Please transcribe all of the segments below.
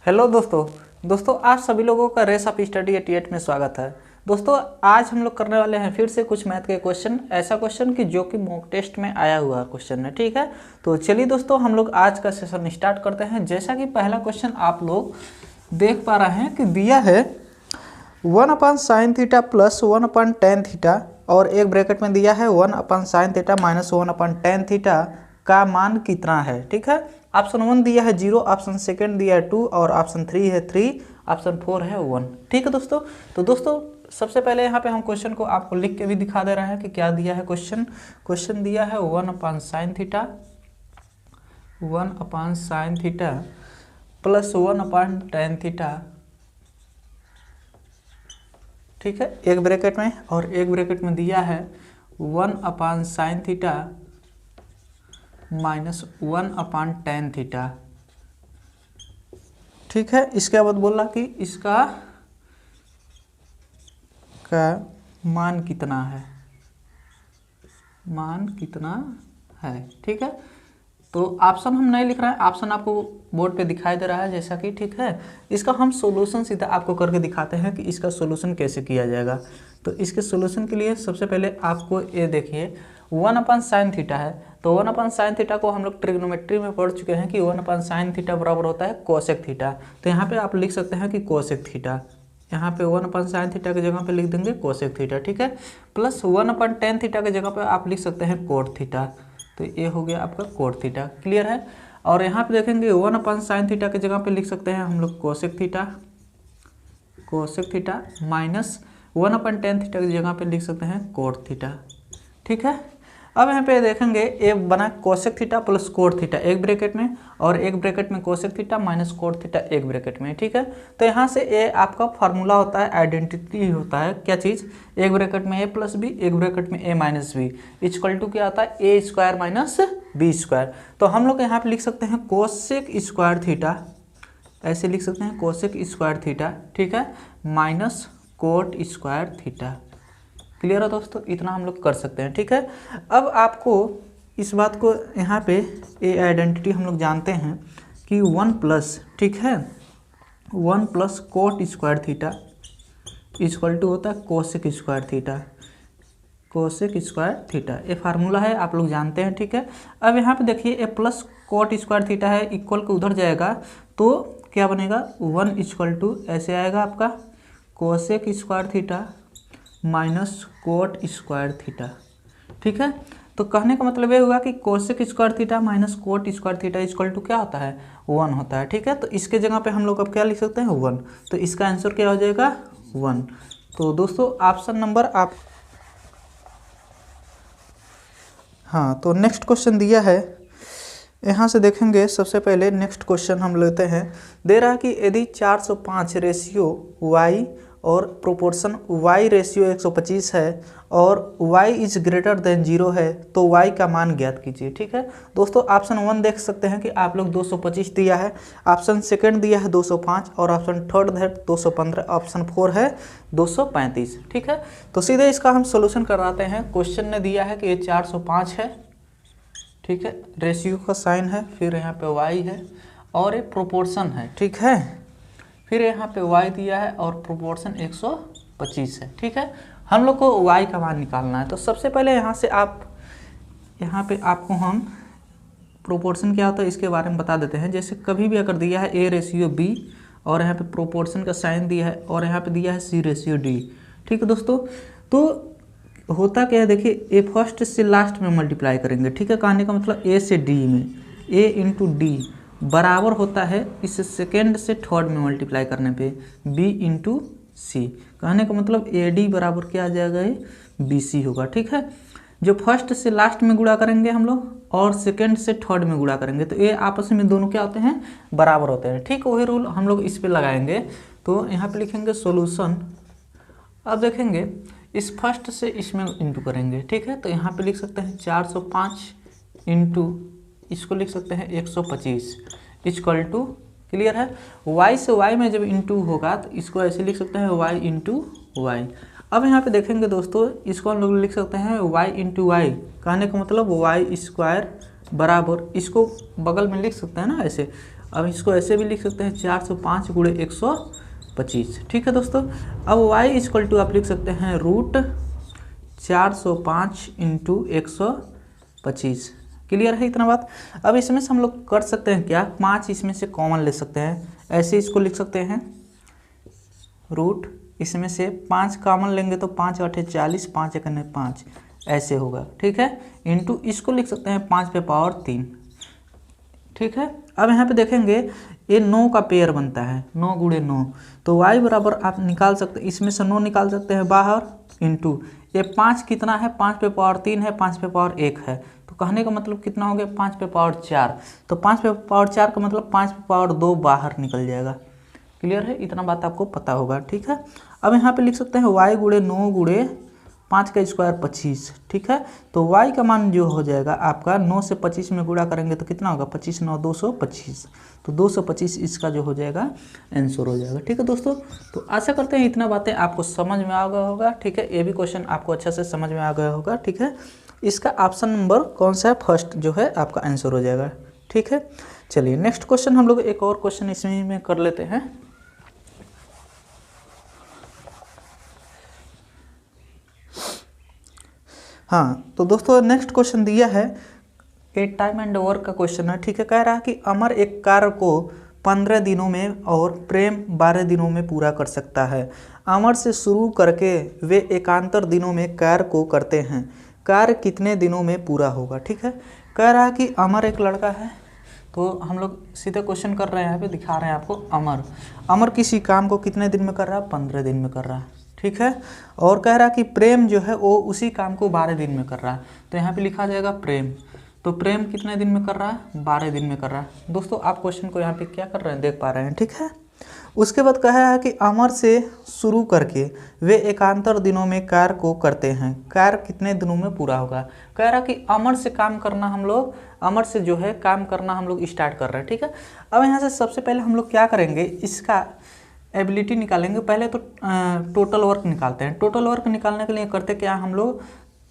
Hello दोस्तों आप सभी लोगों का रेस ऑफ स्टडी 88 में स्वागत है। दोस्तों आज हम लोग करने वाले हैं फिर से कुछ मैथ के क्वेश्चन, ऐसा क्वेश्चन कि जो कि मॉक टेस्ट में आया हुआ क्वेश्चन है। ठीक है, तो चलिए दोस्तों हम लोग आज का सेशन स्टार्ट करते हैं। जैसा कि पहला क्वेश्चन आप लोग देख पा रहे हैं कि दिया है 1/sin θ प्लस 1/tan θ और एक ब्रैकेट में दिया है 1/sin θ माइनस 1/tan θ का मान कितना है। ठीक है, ऑप्शन 1 दिया है 0, ऑप्शन सेकंड दिया है 2 और ऑप्शन 3 है 3, ऑप्शन 4 है 1। ठीक है दोस्तों, तो दोस्तों सबसे पहले यहाँ पे हम क्वेश्चन को आपको लिख के भी दिखा दे रहे हैं कि क्या दिया है। क्वेश्चन दिया है 1/sin θ प्लस 1/tan θ। ठीक है, एक ब्रैकेट में और एक ब्रैकेट में दिया है 1/sin θ माइनस 1/tan θ। ठीक है, इसके बाद बोला कि इसका का मान कितना है। ठीक है, तो ऑप्शन हम नहीं लिख रहे हैं, ऑप्शन आपको बोर्ड पे दिखाई दे रहा है जैसा कि। ठीक है, इसका हम सॉल्यूशन सीधा आपको करके दिखाते हैं कि इसका सॉल्यूशन कैसे किया जाएगा। तो इसके सॉल्यूशन के लिए सबसे पहले आपको ये देखिए 1/sin θ है, तो 1/sin θ को हम लोग ट्रिग्नोमेट्री में पढ़ चुके हैं कि 1/sin θ बराबर होता है कोसेक थीटा। तो यहाँ पे आप लिख सकते हैं कि कोसेक थीटा, यहाँ पे 1/sin θ की जगह पे लिख देंगे कोसेक थीटा। ठीक है, प्लस 1/tan θ की जगह पे आप लिख सकते हैं कोट थीटा। तो ये हो गया आपका कोट थीटा। क्लियर है, और यहाँ पे देखेंगे 1/sin θ की जगह पे लिख सकते हैं हम लोग कोसेक थीटा माइनस 1/tan θ की जगह पे लिख सकते हैं कोट थीटा। ठीक है, अब यहाँ पे देखेंगे ए बना cosec theta plus cot theta एक ब्रैकेट में, और एक ब्रैकेट में cosec theta minus cot theta एक ब्रैकेट में। ठीक है, तो यहाँ से ए आपका फार्मूला होता है, आइडेंटिटी होता है क्या चीज़, एक ब्रैकेट में ए प्लस बी, एक ब्रैकेट में ए माइनस बी, इक्वल टू क्या होता है ए स्क्वायर माइनस बी स्क्वायर। तो हम लोग यहाँ पे लिख सकते हैं कोसेक स्क्वायर थीटा, ऐसे लिख सकते हैं कोसेक स्क्वायर थीटा। ठीक है, minus cot square theta. Clear है दोस्तों, इतना हम लोग कर सकते हैं। ठीक है, अब आपको इस बात को यहाँ पे ए आइडेंटिटी हम लोग जानते हैं कि 1 प्लस, ठीक है, 1 plus cot square theta equal to होता है कोसेक स्क्वायर थीटा। ये फार्मूला है, आप लोग जानते हैं। ठीक है, अब यहाँ पे देखिए ए प्लस कोट स्क्वायर थीटा है, इक्वल को उधर जाएगा तो क्या बनेगा 1 इक्वल टू ऐसे आएगा आपका cosec square theta minus cot square theta. ठीक है, तो कहने का मतलब ये हुआ कि cosec square theta minus cot square theta equal to क्या होता है 1 होता है। ठीक है, तो इसके जगह पे हम लोग अब क्या लिख सकते हैं 1, तो इसका आंसर क्या हो जाएगा 1। तो दोस्तों ऑप्शन नंबर आप हाँ, तो नेक्स्ट क्वेश्चन दिया है, यहाँ से देखेंगे सबसे पहले नेक्स्ट क्वेश्चन हम लेते हैं। दे रहा है कि यदि 405 रेशियो y और प्रोपोर्शन y रेशियो 125 है और y इज ग्रेटर देन 0 है तो y का मान ज्ञात कीजिए। ठीक है दोस्तों, ऑप्शन 1 देख सकते हैं कि आप लोग 225 दिया है, ऑप्शन सेकंड दिया है 205 और ऑप्शन थर्ड है 215, ऑप्शन 4 है 235। ठीक है, तो सीधे इसका हम सोल्यूशन कराते हैं। क्वेश्चन ने दिया है कि ये 405 है, ठीक है, रेशियो का साइन है, फिर यहाँ पे y है और ये प्रोपोर्शन है। ठीक है, फिर यहाँ पे y दिया है और प्रोपोर्शन 125 है। ठीक है, हम लोग को y का मान निकालना है। तो सबसे पहले यहाँ से यहाँ पे आपको हम प्रोपोर्शन क्या होता है इसके बारे में बता देते हैं। जैसे कभी भी अगर दिया है a रेशियो b और यहाँ पे प्रोपोर्शन का साइन दिया है और यहाँ पे दिया है c रेशियो d। ठीक है दोस्तों, तो होता क्या है देखिए, ए फर्स्ट से लास्ट में मल्टीप्लाई करेंगे। ठीक है, कहने का मतलब ए से डी में a इंटू डी बराबर होता है इस सेकेंड से थर्ड में मल्टीप्लाई करने पे b इंटू सी। कहने का मतलब ए डी बराबर क्या आ जाएगा, ये बी सी होगा। ठीक है, जो फर्स्ट से लास्ट में गुणा करेंगे हम लोग और सेकेंड से थर्ड में गुणा करेंगे तो ये आपस में दोनों क्या होते हैं, बराबर होते हैं। ठीक, वही रूल हम लोग इस पे लगाएंगे। तो यहाँ पे लिखेंगे सोल्यूशन। अब देखेंगे इस फर्स्ट से इसमें इंटू करेंगे। ठीक है, तो यहाँ पे लिख सकते हैं 405 इंटू इसको लिख सकते हैं 125 इक्वल टू, क्लियर है, y से y में जब इंटू होगा तो इसको ऐसे लिख सकते हैं y इंटू वाई। अब यहाँ पे देखेंगे दोस्तों, इसको हम लोग लिख सकते हैं y इंटू वाई, कहने का मतलब y स्क्वायर बराबर, इसको बगल में लिख सकते हैं ना ऐसे, अब इसको ऐसे भी लिख सकते हैं 405 गुणे 125। ठीक है दोस्तों, अब y इक्वल टू आप लिख सकते हैं रूट 405 इंटू 125। क्लियर है इतना बात। अब इसमें से हम लोग कर सकते हैं क्या, 5 इसमें से कॉमन ले सकते हैं, ऐसे इसको लिख सकते हैं रूट, इसमें से 5 कॉमन लेंगे तो 5 8 40, 5 1 5 ऐसे होगा। ठीक है, इंटू इसको लिख सकते हैं 5 पे पावर 3। ठीक है, अब यहाँ पे देखेंगे ये 9 का पेयर बनता है, 9 गुणे 9, तो y बराबर आप निकाल सकते हैं, इसमें से 9 निकाल सकते हैं बाहर, इंटू ये 5 कितना है, 5 पे पावर 3 है, 5 पे पावर 1 है, तो कहने का मतलब कितना हो गया 5 पे पावर 4, तो 5 पे पावर 4 का मतलब 5 पे पावर 2 बाहर निकल जाएगा। क्लियर है, इतना बात आपको पता होगा। ठीक है, अब यहाँ पे लिख सकते हैं y गुणे 9 गुणे 5 का स्क्वायर 25। ठीक है, तो y का मान जो हो जाएगा आपका 9 से 25 में गुणा करेंगे तो कितना होगा, 25 9 225, तो 225 इसका जो हो जाएगा आंसर हो जाएगा। ठीक है दोस्तों, तो आशा करते हैं इतना बातें आपको समझ में आ गया होगा। ठीक है, ये भी क्वेश्चन आपको अच्छे से समझ में आ गया होगा। ठीक है, इसका ऑप्शन नंबर कौन सा है, फर्स्ट जो है आपका आंसर हो जाएगा। ठीक है, चलिए नेक्स्ट क्वेश्चन हम लोग एक और क्वेश्चन इसमें में कर लेते हैं। हाँ, तो दोस्तों नेक्स्ट क्वेश्चन दिया है, ए टाइम एंड वर्क का क्वेश्चन है। ठीक है, कह रहा है कि अमर एक कार्य को 15 दिनों में और प्रेम 12 दिनों में पूरा कर सकता है। अमर से शुरू करके वे एकांतर दिनों में कार्य को करते हैं, कार्य कितने दिनों में पूरा होगा। ठीक है, कह रहा है कि अमर एक लड़का है, तो हम लोग सीधे क्वेश्चन कर रहे हैं, यहाँ पे दिखा रहे हैं आपको, अमर किसी काम को कितने दिन में कर रहा है, 15 दिन में कर रहा है। ठीक है, और कह रहा है कि प्रेम जो है वो उसी काम को 12 दिन में कर रहा है, तो यहाँ पे लिखा जाएगा प्रेम, तो प्रेम कितने दिन में कर रहा है, 12 दिन में कर रहा है। दोस्तों आप क्वेश्चन को यहाँ पे क्या कर रहे हैं, देख पा रहे हैं। ठीक है, उसके बाद कहा है कि अमर से शुरू करके वे एकांतर दिनों में कार्य को करते हैं, कार्य कितने दिनों में पूरा होगा। कह रहा कि अमर से काम करना हम लोग, अमर से जो है काम करना हम लोग स्टार्ट कर रहे हैं। ठीक है, अब यहाँ से सबसे पहले हम लोग क्या करेंगे, इसका एबिलिटी निकालेंगे। पहले तो टोटल वर्क निकालते हैं। टोटल वर्क निकालने के लिए करते क्या हम लोग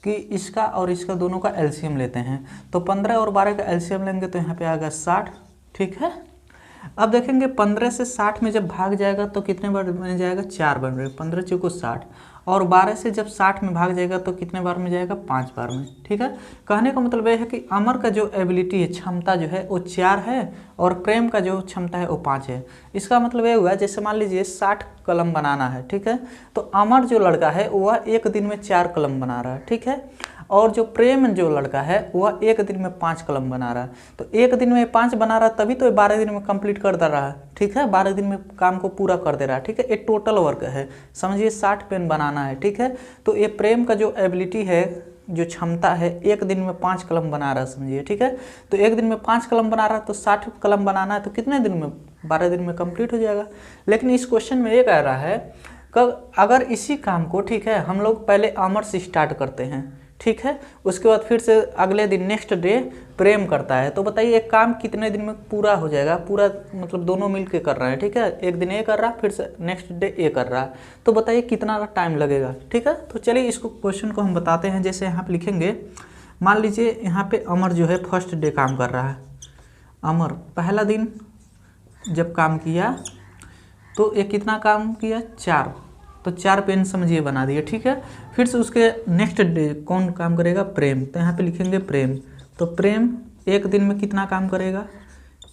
कि इसका और इसका दोनों का एलसीएम लेते हैं, तो 15 और 12 का एलसीएम लेंगे तो यहाँ पे आ गया 60। ठीक है, अब देखेंगे 15 से 60 में जब भाग जाएगा तो कितने बार बन जाएगा, 4 बन रहे, 15 चौको 60, और 12 से जब 60 में भाग जाएगा तो कितने बार में जाएगा, 5 बार में। ठीक है, कहने का मतलब यह है कि अमर का जो एबिलिटी है, क्षमता जो है वो 4 है, और प्रेम का जो क्षमता है वो 5 है। इसका मतलब ये हुआ, जैसे मान लीजिए 60 कलम बनाना है। ठीक है, तो अमर जो लड़का है वह एक दिन में 4 कलम बना रहा है। ठीक है, और जो प्रेम जो लड़का है वह एक दिन में 5 कलम बना रहा है, तो एक दिन में 5 बना रहा है, तभी तो 12 दिन में कंप्लीट कर दे रहा है। ठीक है, 12 दिन में काम को पूरा कर दे रहा है। ठीक है, ये टोटल वर्क है, समझिए 60 पेन बनाना है। ठीक है, तो ये प्रेम का जो एबिलिटी है, जो क्षमता है, एक दिन में 5 कलम बना रहा है, समझिए। ठीक है, तो एक दिन में 5 कलम बना रहा है, तो 60 कलम बनाना है, तो कितने दिन में, 12 दिन में कंप्लीट हो जाएगा। लेकिन इस क्वेश्चन में ये कह रहा है कि अगर इसी काम को, ठीक है, हम लोग पहले अमर से स्टार्ट करते हैं। ठीक है, उसके बाद फिर से अगले दिन नेक्स्ट डे प्रेम करता है, तो बताइए एक काम कितने दिन में पूरा हो जाएगा, पूरा मतलब दोनों मिलके कर रहे हैं। ठीक है, एक दिन ये कर रहा है, फिर से नेक्स्ट डे ये कर रहा है, तो बताइए कितना टाइम लगेगा। ठीक है, तो चलिए इसको क्वेश्चन को हम बताते हैं। जैसे यहाँ पे लिखेंगे, मान लीजिए यहाँ पे अमर जो है फर्स्ट डे काम कर रहा है। अमर पहला दिन जब काम किया तो ये कितना काम किया, 4, तो 4 पेन समझिए बना दिए। ठीक है, फिर से उसके नेक्स्ट डे कौन काम करेगा, प्रेम, तो यहाँ पे लिखेंगे प्रेम, तो प्रेम एक दिन में कितना काम करेगा,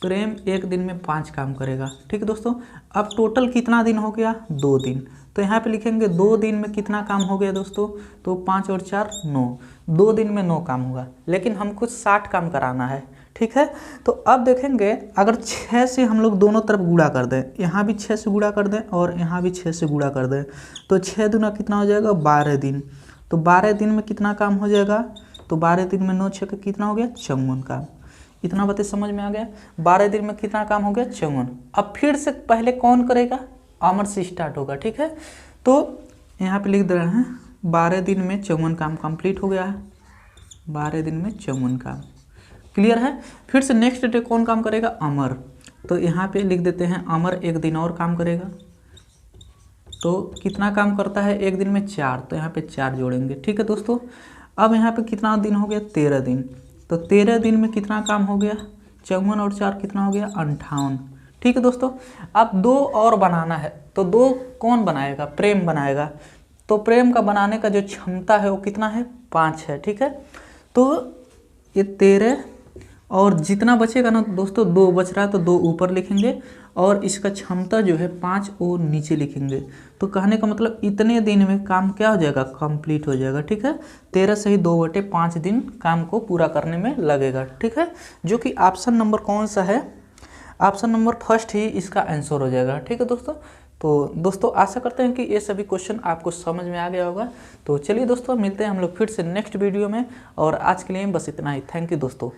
प्रेम एक दिन में 5 काम करेगा। ठीक है दोस्तों, अब टोटल कितना दिन हो गया, 2 दिन, तो यहाँ पे लिखेंगे 2 दिन में कितना काम हो गया दोस्तों, तो 5 और 4 9, 2 दिन में 9 काम होगा, लेकिन हमको 60 काम कराना है। ठीक है, तो अब देखेंगे अगर 6 से हम लोग दोनों तरफ गुणा कर दें, यहाँ भी 6 से गुणा कर दें और यहाँ भी 6 से गुणा कर दें, तो 6 दूना कितना हो जाएगा, 12 दिन, तो 12 दिन में कितना काम हो जाएगा, तो 12 दिन में 9 6 का कितना हो गया, 54 काम। इतना बातें समझ में आ गया, 12 दिन में कितना काम हो गया, 54। अब फिर से पहले कौन करेगा, अमर से स्टार्ट होगा। ठीक है, तो यहाँ पे लिख दे रहे हैं 12 दिन में 54 काम कंप्लीट हो गया है, 12 दिन में 54 काम। क्लियर है, फिर से नेक्स्ट डे कौन काम करेगा, अमर, तो यहाँ पे लिख देते हैं अमर एक दिन और काम करेगा, तो कितना काम करता है एक दिन में, 4, तो यहाँ पे 4 जोड़ेंगे। ठीक है दोस्तों, अब यहाँ पे कितना दिन हो गया, 13 दिन, तो 13 दिन में कितना काम हो गया, 54 और 4 कितना हो गया, 58। ठीक है दोस्तों, अब 2 और बनाना है, तो 2 कौन बनाएगा, प्रेम बनाएगा। तो प्रेम का बनाने का जो क्षमता है वो कितना है, 5 है। ठीक है, तो ये 13 और जितना बचेगा ना दोस्तों, 2 बच रहा है तो 2 ऊपर लिखेंगे और इसका क्षमता जो है 5 वो नीचे लिखेंगे। तो कहने का मतलब इतने दिन में काम क्या हो जाएगा, कंप्लीट हो जाएगा। ठीक है, 13 से ही 2/5 दिन काम को पूरा करने में लगेगा। ठीक है, जो कि ऑप्शन नंबर कौन सा है, ऑप्शन नंबर फर्स्ट ही इसका आंसर हो जाएगा। ठीक है दोस्तों, तो दोस्तों आशा करते हैं कि ये सभी क्वेश्चन आपको समझ में आ गया होगा। तो चलिए दोस्तों, मिलते हैं हम लोग फिर से नेक्स्ट वीडियो में, और आज के लिए बस इतना ही। थैंक यू दोस्तों।